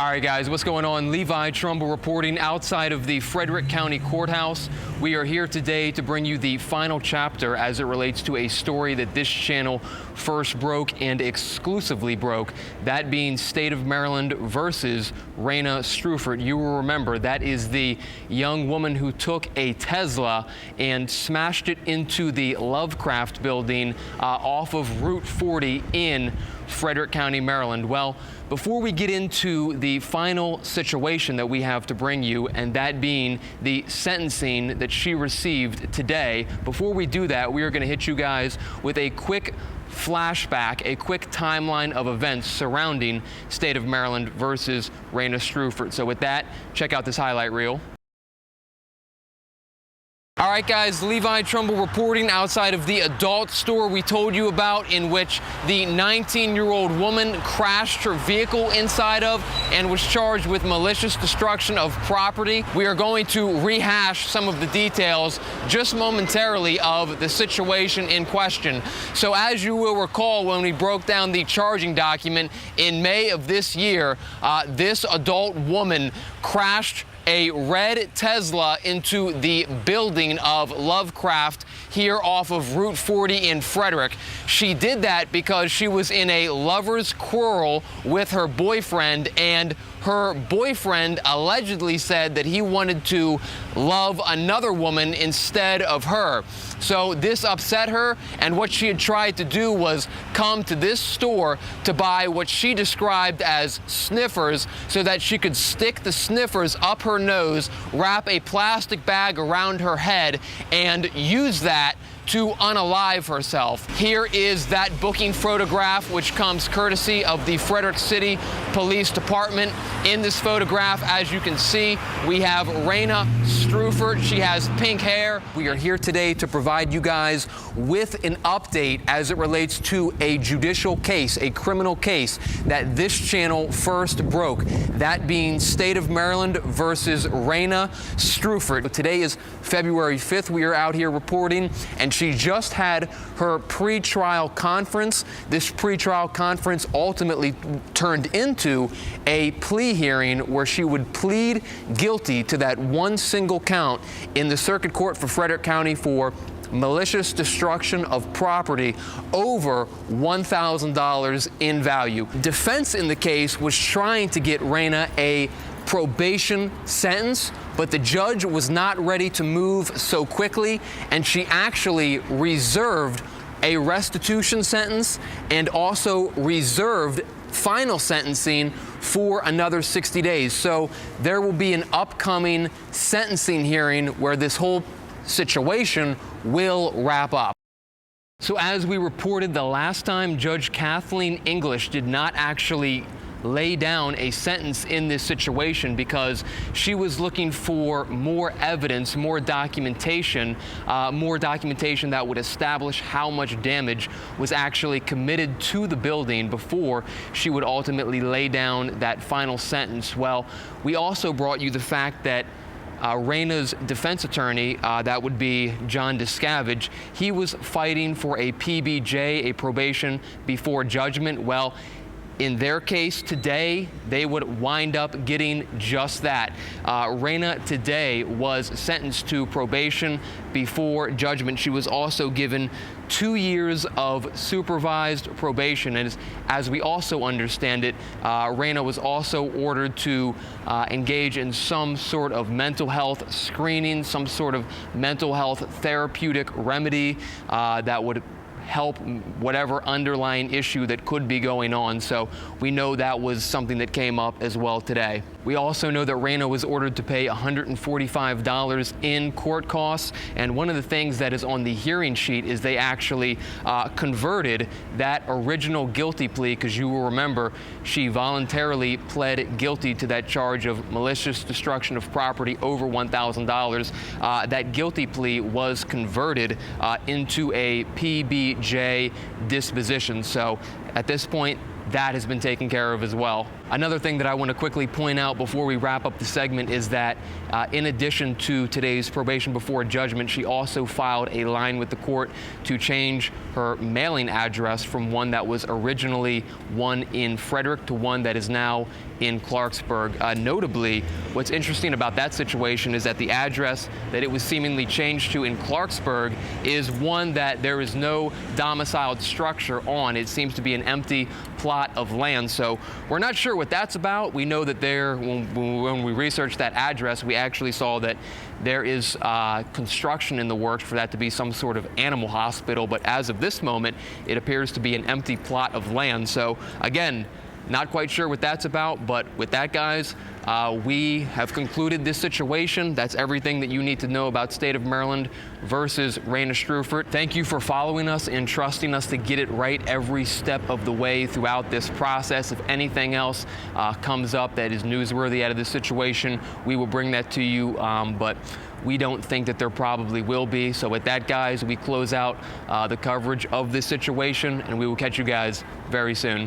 All right, guys, what's going on? Levi Trumbull reporting outside of the Frederick County Courthouse. We are here today to bring you the final chapter as it relates to a story that this channel first broke and exclusively broke, that being State of Maryland versus Reina Streufert. You will remember that is the young woman who took a Tesla and smashed it into the LoveCraft building off of Route 40 in Frederick County, Maryland. Well, before we get into the final situation that we have to bring you, and that being the sentencing that she received today, before we do that, we are going to hit you guys with a quick flashback, a quick timeline of events surrounding State of Maryland versus Reina Streufert. So with that, check out this highlight reel. All right, guys, Levi Trumbull reporting outside of the adult store we told you about, in which the 19-year-old woman crashed her vehicle inside of and was charged with malicious destruction of property. We are going to rehash some of the details just momentarily of the situation in question. So as you will recall, when we broke down the charging document in May of this year, this adult woman crashed a red Tesla into the building of LoveCraft here off of Route 40 in Frederick. She did that because she was in a lover's quarrel with her boyfriend, and her boyfriend allegedly said that he wanted to love another woman instead of her. So this upset her, and what she had tried to do was come to this store to buy what she described as sniffers so that she could stick the sniffers up her nose, wrap a plastic bag around her head, and use that to unalive herself. Here is that booking photograph, which comes courtesy of the Frederick City Police Department. In this photograph, as you can see, we have Reina Streufert. She has pink hair. We are here today to provide you guys with an update as it relates to a judicial case, a criminal case that this channel first broke, that being State of Maryland versus Reina Streufert. Today is February 5th. We are out here reporting, and she just had her pre-trial conference. This pre-trial conference ultimately turned into a plea hearing where she would plead guilty to that one single count in the Circuit Court for Frederick County for malicious destruction of property over $1,000 in value. Defense in the case was trying to get Reina a probation sentence, but the judge was not ready to move so quickly, and she actually reserved a restitution sentence and also reserved final sentencing for another 60 days. So there will be an upcoming sentencing hearing where this whole situation will wrap up. So as we reported the last time, Judge Kathleen English did not actually lay down a sentence in this situation because she was looking for more evidence, more documentation that would establish how much damage was actually committed to the building before she would ultimately lay down that final sentence. Well, we also brought you the fact that Reina's defense attorney, that would be John Discavige, he was fighting for a PBJ, a probation before judgment. Well, in their case today, they would wind up getting just that. Reina today was sentenced to probation before judgment. She was also given 2 years of supervised probation, and as we also understand it, Reina was also ordered to engage in some sort of mental health screening, some sort of mental health therapeutic remedy that would help whatever underlying issue that could be going on. So we know that was something that came up as well today. We also know that Reina was ordered to pay $145 in court costs, and one of the things that is on the hearing sheet is they actually converted that original guilty plea, because you will remember she voluntarily pled guilty to that charge of malicious destruction of property over $1,000. That guilty plea was converted into a PBJ disposition. So at this point, that has been taken care of as well. Another thing that I want to quickly point out before we wrap up the segment is that in addition to today's probation before judgment, she also filed a line with the court to change her mailing address from one that was originally one in Frederick to one that is now in Clarksburg. Notably, what's interesting about that situation is that the address that it was seemingly changed to in Clarksburg is one that there is no domiciled structure on. It seems to be an empty plot of land. So we're not sure what that's about. We know that when we researched that address, we actually saw that there is construction in the works for that to be some sort of animal hospital. But as of this moment, it appears to be an empty plot of land. So again, not quite sure what that's about, but with that, guys, we have concluded this situation. That's everything that you need to know about State of Maryland versus Reina Streufert. Thank you for following us and trusting us to get it right every step of the way throughout this process. If anything else comes up that is newsworthy out of this situation, we will bring that to you, but we don't think that there probably will be. So with that, guys, we close out the coverage of this situation, and we will catch you guys very soon.